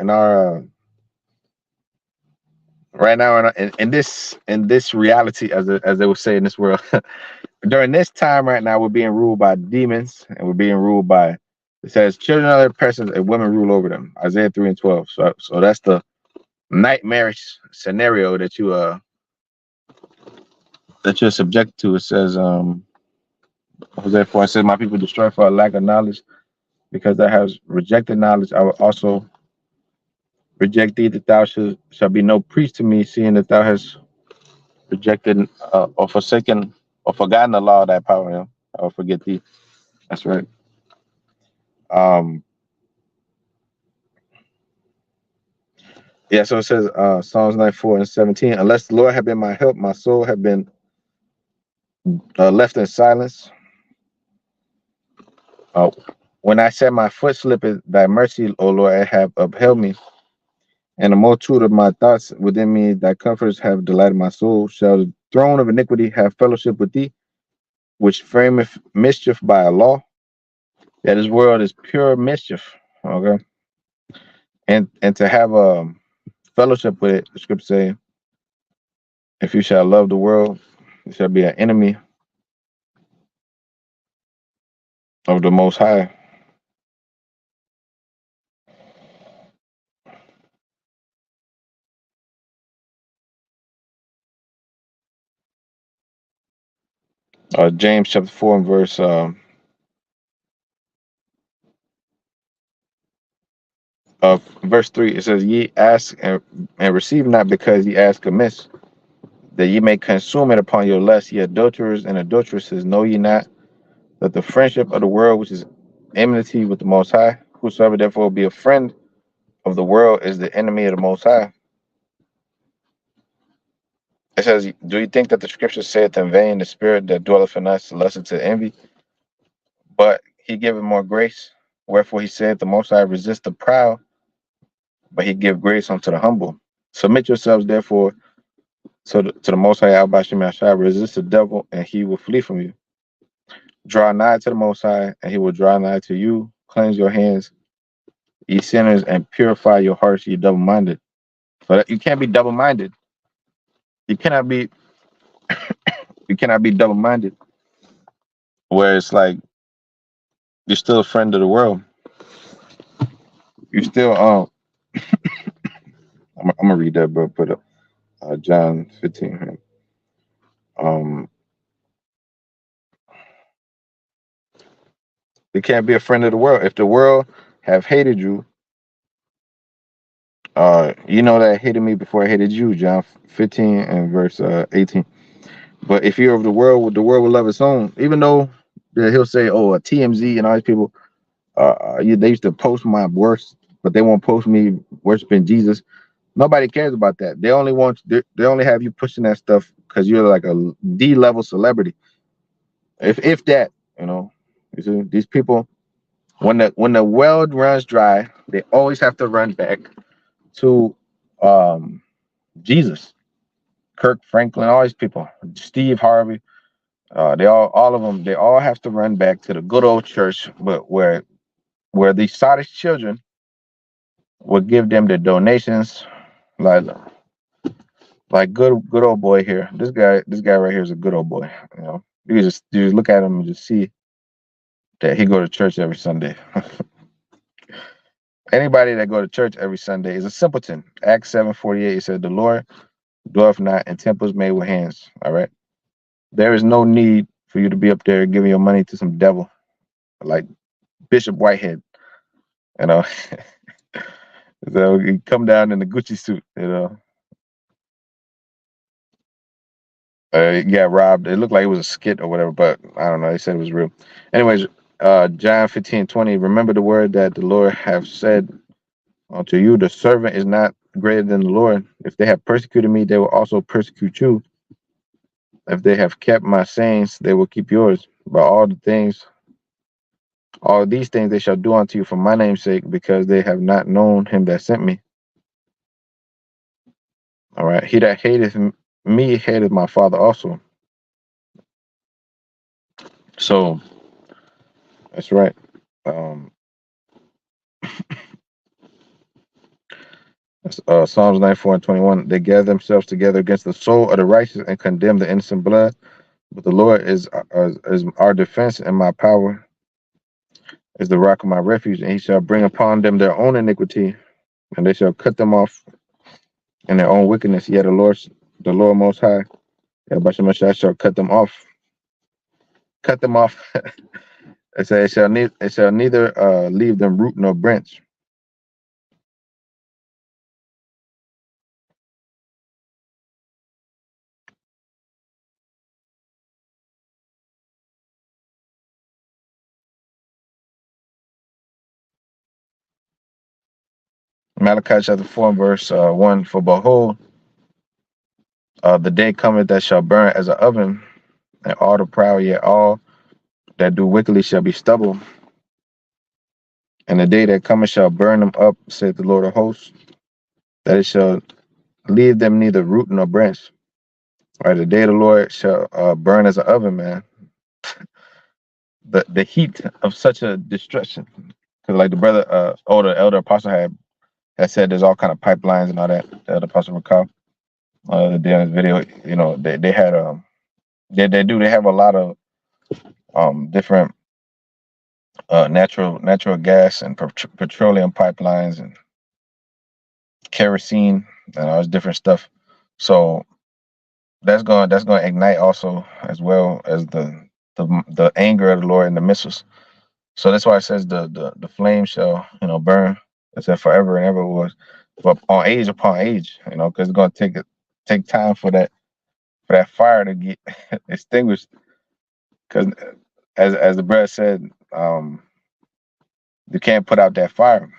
S1: right now in this reality, as they would say in this world, during this time right now, we're being ruled by demons and we're being ruled by. It says children of other persons and women rule over them. Isaiah 3:12. So that's the nightmarish scenario that you're subject to. It says Hosea 4, it says, "My people destroy for a lack of knowledge, because thou hast rejected knowledge. I will also reject thee, that thou shall be no priest to me, seeing that thou hast rejected or forsaken or forgotten the law of thy power. Yeah? I will forget thee." That's right. Um, yeah, so it says Psalms 94:17, "Unless the Lord had been my help, my soul had been left in silence. Uh, when I said my foot slipped, thy mercy, O Lord, have upheld me. And the multitude of my thoughts within me, thy comforts have delighted my soul. Shall the throne of iniquity have fellowship with thee, which frameth mischief by a law? That this world is pure mischief. Okay. And to have a fellowship with it, the scripture say, if you shall love the world, you shall be an enemy of the Most High. James chapter 4 and verse 3, it says, Ye ask and receive not because ye ask amiss, that ye may consume it upon your lust. Ye adulterers and adulteresses, know ye not that the friendship of the world, which is enmity with the Most High? Whosoever therefore be a friend of the world is the enemy of the Most High. It says, Do you think that the scripture saith in vain, the spirit that dwelleth in us lusteth to envy? But he giveth more grace. Wherefore he said, The Most High resist the proud, but he give grace unto the humble. Submit yourselves therefore to the Most High, Abba Shem Yahshua. Resist the devil, and he will flee from you. Draw nigh to the Most High, and he will draw nigh to you. Cleanse your hands, ye sinners, and purify your hearts, ye double-minded. So that you can't be double-minded. You cannot be double-minded, where it's like you're still a friend of the world. You still I'm gonna read that, but put up John 15. Um, you can't be a friend of the world. If the world have hated you, you know that hated me before I hated you. John 15 and verse 18. But if you're of the world will love its own. Even though he'll say, "Oh, TMZ and all these people, they used to post my worst, but they won't post me worshiping Jesus." Nobody cares about that. They only have you pushing that stuff because you're like a D level celebrity. If that, you see, these people, when the well runs dry, they always have to run back to um, Jesus, Kirk Franklin, all these people, Steve Harvey. All of them, they all have to run back to the good old church, but where these Scottish children would give them the donations, like good old boy here. This guy right here is a good old boy. You just look at him and just see that he go to church every Sunday. Anybody that go to church every Sunday is a simpleton. Acts 7:48, it said, The Lord dwelleth not in temples made with hands. All right. There is no need for you to be up there giving your money to some devil like Bishop Whitehead. You know, so he come down in the Gucci suit. He got robbed. It looked like it was a skit or whatever, but I don't know. They said it was real. Anyways, John 15:20. Remember the word that the Lord have said unto you, the servant is not greater than the Lord. If they have persecuted me, they will also persecute you. If they have kept my sayings, they will keep yours. But all these things they shall do unto you for my name's sake, because they have not known him that sent me. All right. He that hateth me hateth my Father also. So that's right. Um, Psalms 94:21. They gather themselves together against the soul of the righteous and condemn the innocent blood. But the Lord is our defense, and my power is the rock of my refuge, and he shall bring upon them their own iniquity, and they shall cut them off in their own wickedness. Yet the Lord Most High, Yahweh shall cut them off. Cut them off. It says it shall neither leave them root nor branch. Malachi chapter 4, verse 1. For behold, the day cometh that shall burn as an oven, and all the proud, yet all that do wickedly shall be stubble. And the day that cometh shall burn them up, saith the Lord of hosts, that it shall leave them neither root nor branch. Right, the day of the Lord shall burn as an oven, man. The heat of such a destruction. Because like the brother, older elder apostle had said, there's all kind of pipelines and all that. The elder apostle recall the day on his video. They had they have a lot of different natural gas and petroleum pipelines and kerosene and all this different stuff. So that's going to ignite also, as well as the anger of the Lord and the missiles. So that's why it says the flame shall burn. It said forever and ever was, but on age upon age, because it's going to take time for that fire to get extinguished. Because as the brother said, you can't put out that fire.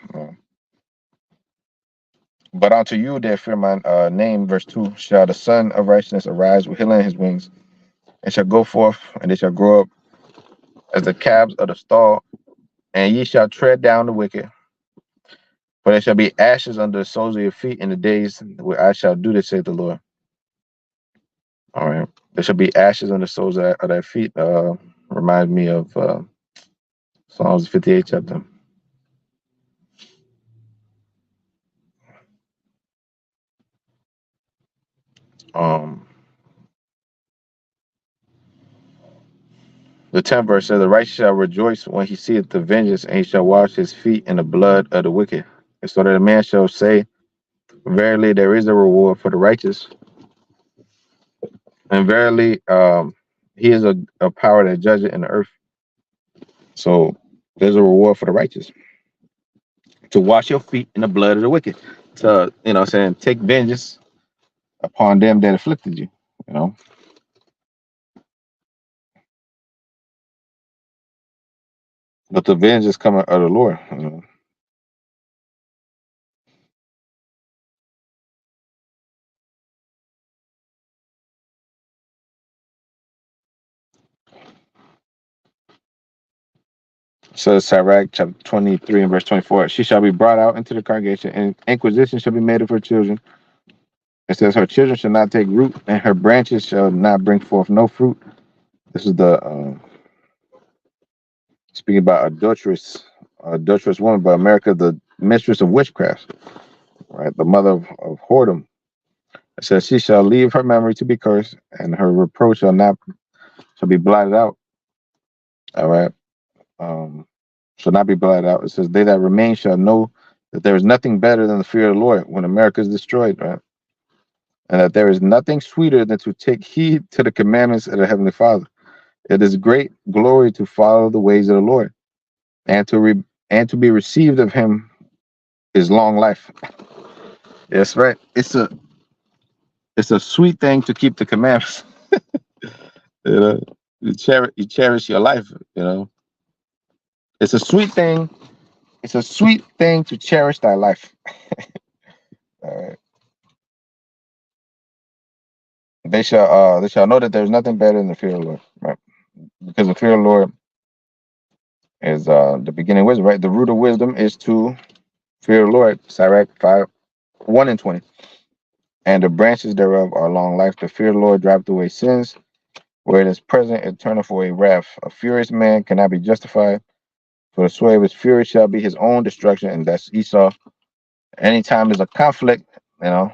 S1: But unto you that fear my name, verse 2, shall the Son of Righteousness arise with healing in his wings, and shall go forth, and they shall grow up as the calves of the stall, and ye shall tread down the wicked. For there shall be ashes under the soles of your feet in the days where I shall do this, saith the Lord. All right. There shall be ashes under the soles of their feet. Reminds me of Psalms 58 chapter. Um, the 10th verse says, the righteous shall rejoice when he seeth the vengeance, and he shall wash his feet in the blood of the wicked. And so that a man shall say, verily, there is a reward for the righteous. And verily, he is a power that judgeth in the earth. So there's a reward for the righteous to wash your feet in the blood of the wicked. To, saying, take vengeance upon them that afflicted you. You know, but the vengeance coming of the Lord. Says Sirach chapter 23 and verse 24. She shall be brought out into the congregation, and inquisition shall be made of her children. It says her children shall not take root, and her branches shall not bring forth no fruit. This is the speaking about adulterous woman, but America, the mistress of witchcraft, right? The mother of whoredom. It says she shall leave her memory to be cursed, and her reproach shall be blotted out. All right. Um, shall not be blotted out. It says they that remain shall know that there is nothing better than the fear of the Lord when America is destroyed, right? And that there is nothing sweeter than to take heed to the commandments of the Heavenly Father. It is great glory to follow the ways of the Lord, and to be received of Him is long life. That's right. It's a sweet thing to keep the commandments. You know, you cherish your life. You know, it's a sweet thing. It's a sweet thing to cherish thy life. All right. They shall know that there's nothing better than the fear of the Lord, right? Because the fear of the Lord is the beginning of wisdom, right? The root of wisdom is to fear the Lord. Sirach 5:1 and 20. And the branches thereof are long life. The fear of the Lord driveth away sins. Where it is present, it turneth away wrath. A furious man cannot be justified, for the sway of his fury shall be his own destruction. And that's Esau. Anytime there's a conflict, you know,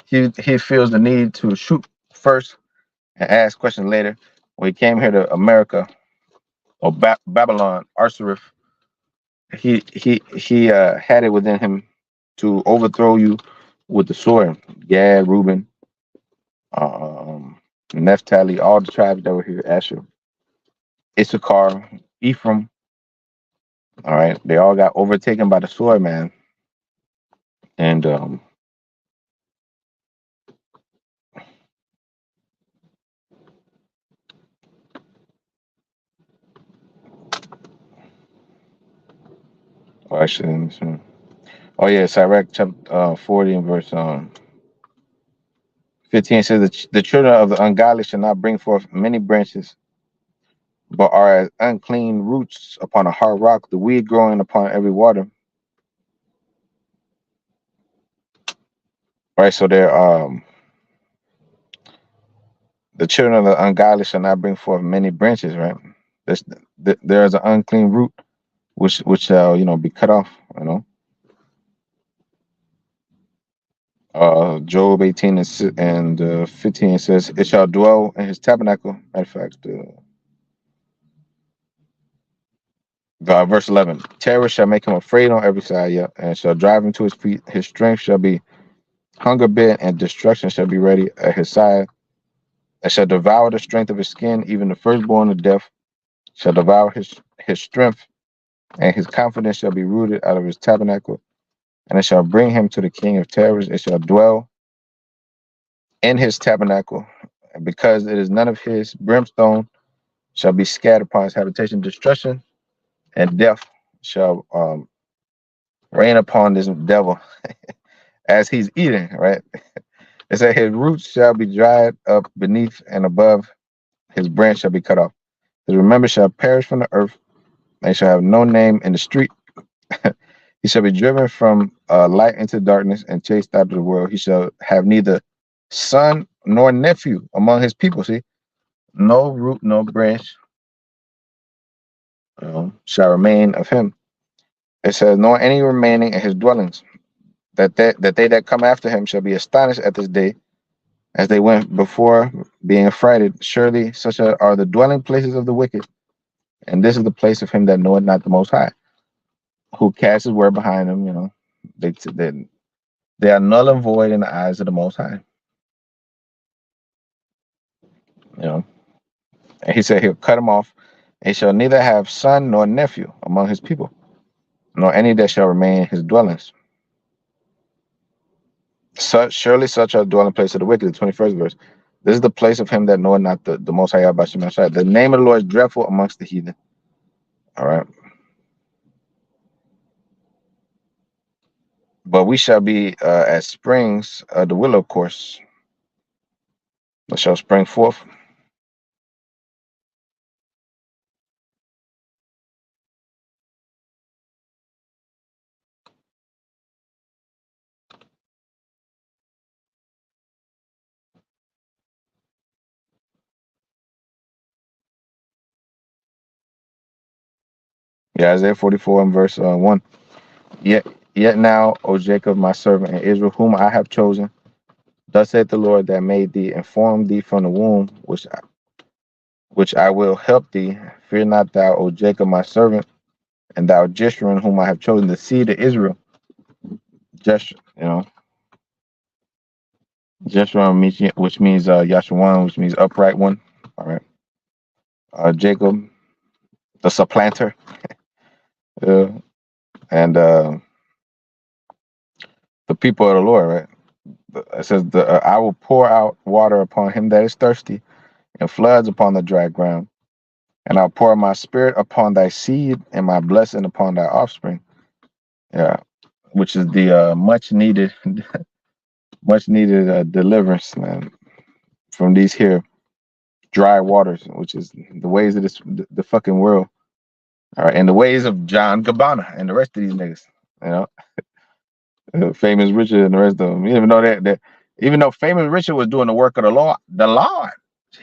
S1: he feels the need to shoot first and ask questions later. When he came here to America or Babylon, Arsareth, he had it within him to overthrow you with the sword. Gad, Reuben, um, Naphtali, all the tribes that were here, Asher, Issachar, Ephraim. All right, they all got overtaken by the sword, man. And oh, actually, let me see. Oh yeah, Sirach chapter 40 and verse 15 says the children of the ungodly shall not bring forth many branches, but are as unclean roots upon a hard rock, the weed growing upon every water. Right, so they're the children of the ungodly shall not bring forth many branches, right? There's, there is an unclean root which shall be cut off, you know. Job 18 and 15 says, it shall dwell in his tabernacle. Matter of fact, Verse 11. Terror shall make him afraid on every side, yeah, and shall drive him to his feet. His strength shall be hunger bit, and destruction shall be ready at his side. And shall devour the strength of his skin, even the firstborn of death shall devour his strength, and his confidence shall be rooted out of his tabernacle. And it shall bring him to the king of terrors. It shall dwell in his tabernacle, and because it is none of his, brimstone shall be scattered upon his habitation. Destruction and death shall rain upon this devil as he's eating, right? It said his roots shall be dried up beneath and above, his branch shall be cut off. His remembrance shall perish from the earth, and he shall have no name in the street. He shall be driven from light into darkness and chased out of the world. He shall have neither son nor nephew among his people. See, no root, no branch shall remain of him. It says, nor any remaining in his dwellings. That they that come after him shall be astonished at this day, as they went before, being affrighted. Surely such are the dwelling places of the wicked, and this is the place of him that knoweth not the Most High, who casts his word behind him. They are null and void in the eyes of the Most High. You know, and he said he'll cut him off. And he shall neither have son nor nephew among his people, nor any that shall remain in his dwellings. Surely such are the dwelling place of the wicked. The 21st verse. This is the place of him that knoweth not the Most High Yahweh Shem Shai. The name of the Lord is dreadful amongst the heathen. All right. But we shall be as springs of the willow course that shall spring forth. Yeah, Isaiah 44 and verse 1. Yet, yet now, O Jacob, my servant, and Israel, whom I have chosen, thus saith the Lord that made thee and formed thee from the womb, which I will help thee. Fear not thou, O Jacob, my servant, and thou Jeshurun, whom I have chosen, the seed of Israel. Jeshurun, which means Yashawan, which means upright one. All right. Jacob, the supplanter, and the people of the Lord, right? It says, I will pour out water upon him that is thirsty, and floods upon the dry ground. And I'll pour my spirit upon thy seed, and my blessing upon thy offspring. Yeah, which is the much needed, deliverance, man, from these here dry waters, which is the ways of the fucking world. All right, and the ways of John Gabbana and the rest of these niggas. You Famous Richard and the rest of them. Even though even though Famous Richard was doing the work of the Lord,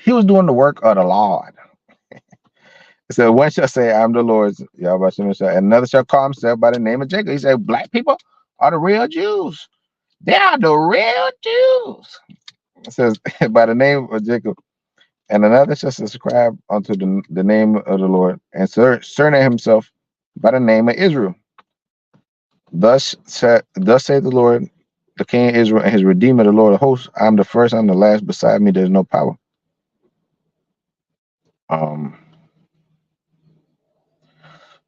S1: he was doing the work of the Lord. So one shall say, I'm the Lord's, Yahweh Shem Shai, and another shall call himself by the name of Jacob. He said, black people are the real Jews. They are the real Jews. It says, by the name of Jacob. And another shall subscribe unto the name of the Lord, and surname himself by the name of Israel. Thus saith the Lord, the King of Israel, and his Redeemer, the Lord of hosts. I'm the first, I'm the last. Beside me, there's no power.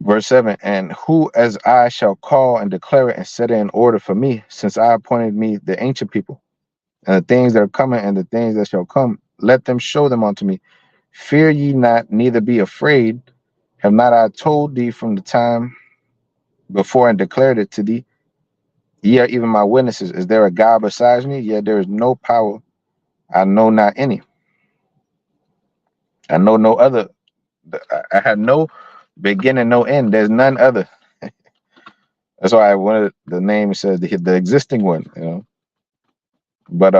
S1: Verse 7, and who as I shall call and declare it and set it in order for me, since I appointed me the ancient people, and the things that are coming and the things that shall come, let them show them unto me. Fear ye not, neither be afraid. Have not I told thee from the time before and declared it to thee? Ye are even my witnesses. Is there a God besides me? Yet there is no power. I know not any. I know no other. I have no beginning, no end. There's none other. That's why I wanted the name says the existing one. But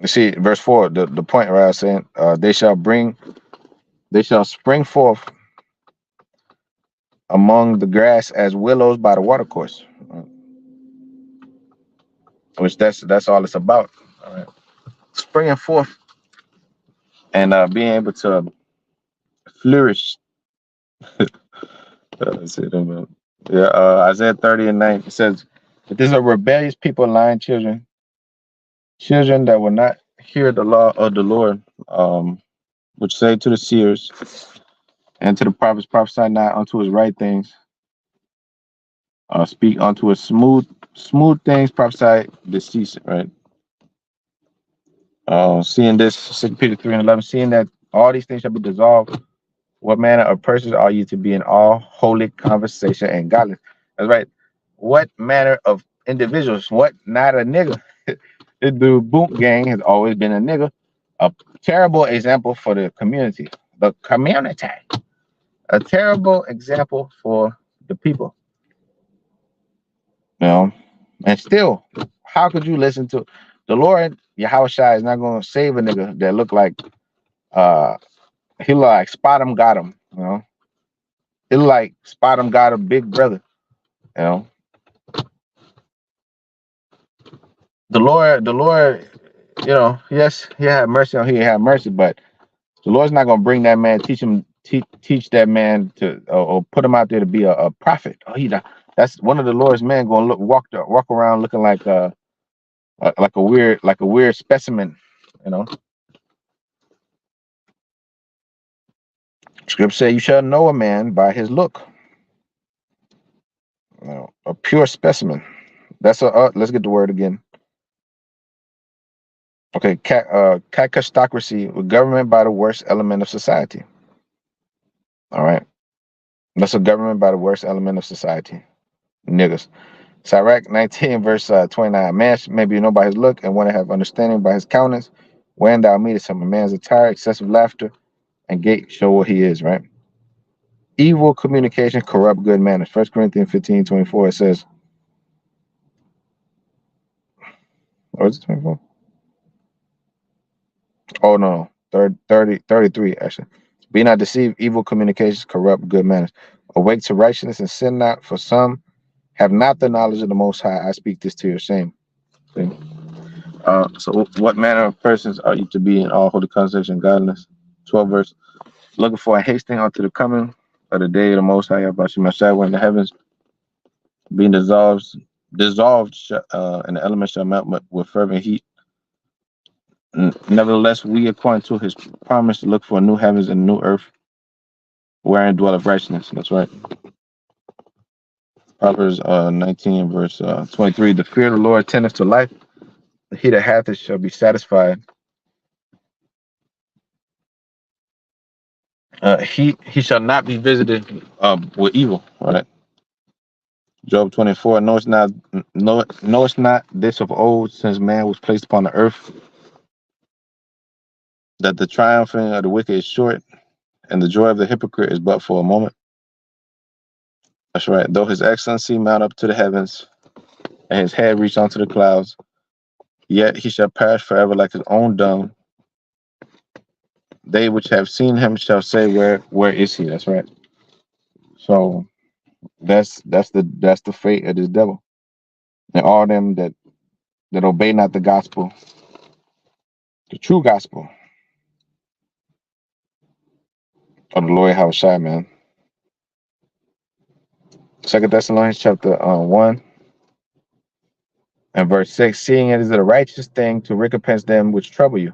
S1: you see, verse 4, the point where I was saying, they shall spring forth among the grass as willows by the watercourse, which that's all it's about. All right. Springing forth and being able to flourish Let's see them. Yeah, Isaiah 30:9. It says, "If there's a rebellious people, lying children that will not hear the law of the Lord, which say to the seers and to the prophets, prophesy not unto his right things, speak unto his smooth things, prophesy deceit." Right. Seeing this, 2 Peter 3:11, seeing that all these things shall be dissolved, what manner of persons are you to be in all holy conversation and godliness? That's right. What manner of individuals? What not a nigga? This dude Boot Gang has always been a nigga. A terrible example for the community. The community. A terrible example for the people. You know, and still, how could you listen to the Lord? Yahweh Shai is not going to save a nigga that look like he look like Spot 'em got him. You know, he look like Spot 'em got a big brother. You know, the Lord, you know, yes, he had mercy on he had mercy, but the Lord's not gonna bring that man, teach that man to or put him out there to be a prophet. Oh, that's one of the Lord's men gonna walk around looking like a weird specimen, you know. Scripture say you shall know a man by his look, you know, a pure specimen. That's let's get the word again. Okay, kakistocracy, government by the worst element of society. All right, that's a government by the worst element of society, niggas. Sirach 19, verse 29. Man may be known by his look, and one to have understanding by his countenance. When thou meetest him, a man's attire, excessive laughter, and gait show what he is, right? Evil communication corrupt good manners. 1 Corinthians 15:24, it says, or is it 24? Oh, no, 33, actually. Be not deceived, evil communications corrupt good manners. Awake to righteousness and sin not, for some have not the knowledge of the Most High. I speak this to your shame. See? So what manner of persons are you to be in all holy conversation and godliness? 12 verse. Looking for a hasting unto the coming of the day of the Most High, about you must when the heavens being dissolved, and the elements shall melt with fervent heat. Nevertheless, we, according to his promise, look for new heavens and new earth, wherein dwelleth righteousness. That's right. Proverbs 19, verse 23. The fear of the Lord tendeth to life. He that hath it shall be satisfied. He shall not be visited with evil. Right. Job 24. Knowest not this of old, since man was placed upon the earth, that the triumphing of the wicked is short, and the joy of the hypocrite is but for a moment. That's right. Though his excellency mount up to the heavens, and his head reach onto the clouds, yet he shall perish forever like his own dung. They which have seen him shall say, Where is he? That's right. So that's the fate of this devil. And all them that obey not the gospel, the true gospel of the Lord Yahushua, man. 2 Thessalonians chapter 1 and verse 6, seeing it is a righteous thing to recompense them which trouble you,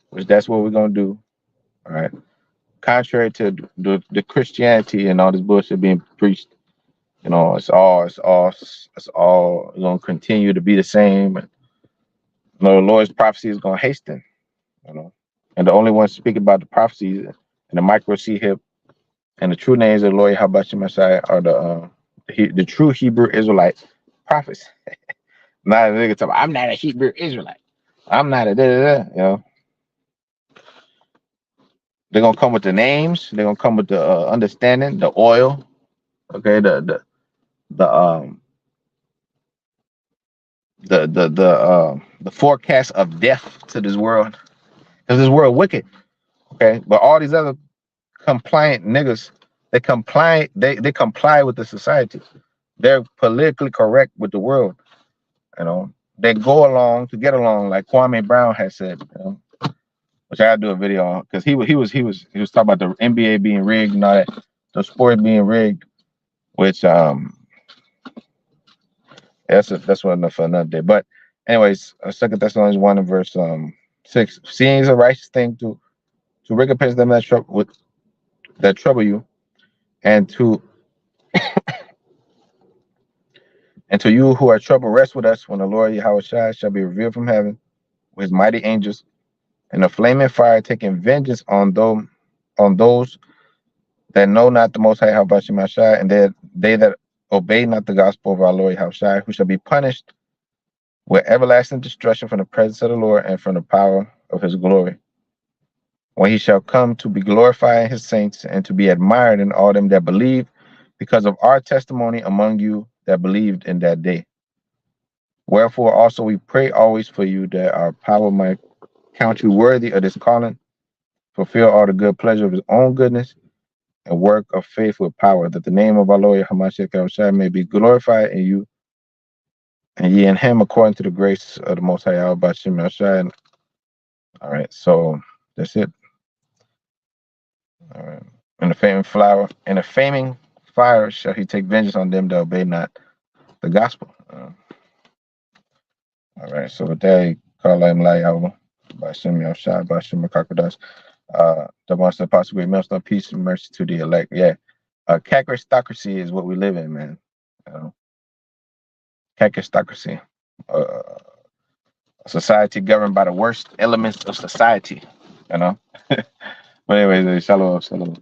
S1: which that's what we're gonna do. All right. Contrary to the Christianity and all this bullshit being preached, you know, it's all gonna continue to be the same. And you know, the Lord's prophecy is gonna hasten, you know. And the only ones speaking about the prophecies and the micro C hip and the true names of the Lord Habashim Messiah are the true Hebrew Israelite prophets. Not a nigga talking, I'm not a Hebrew Israelite. I'm not a da-da-da, you know. They're gonna come with the names, they're gonna come with the understanding, the oil, okay, the the forecast of death to this world. Because this world wicked, okay? But all these other compliant niggas, they comply with the society. They're politically correct with the world, you know. They go along to get along, like Kwame Brown has said, you know, which I gotta do a video on because he was talking about the NBA being rigged and all that, the sport being rigged. which that's one enough for another day. But anyways, Second Thessalonians 1 and verse 6. Seeing is a righteous thing to recompense them that trouble you, and to you who are troubled, rest with us when the Lord Yahweh shall be revealed from heaven with his mighty angels and a flaming fire, taking vengeance on those that know not the Most High Yahweh, and they that obey not the gospel of our Lord Yahweh, who shall be punished with everlasting destruction from the presence of the Lord and from the power of his glory, when he shall come to be glorified in his saints and to be admired in all them that believe, because of our testimony among you that believed in that day. Wherefore also we pray always for you, that our power might count you worthy of this calling, fulfill all the good pleasure of his own goodness, and work of faith with power, that the name of our Lord Hamashiach Yahushua may be glorified in you, and ye in him, according to the grace of the Most High Yahweh Bashim Yahushua. All right, so that's it. All right. In the faming fire shall he take vengeance on them that obey not the gospel. All right, so with that, call him Yahweh Bashim Yahushua Bashim Makakodas. The ones that possibly melts on peace and mercy to the elect. Yeah. Kakistocracy is what we live in, man. You know, kakistocracy. A society governed by the worst elements of society, you know. But anyways, shalom, shalom.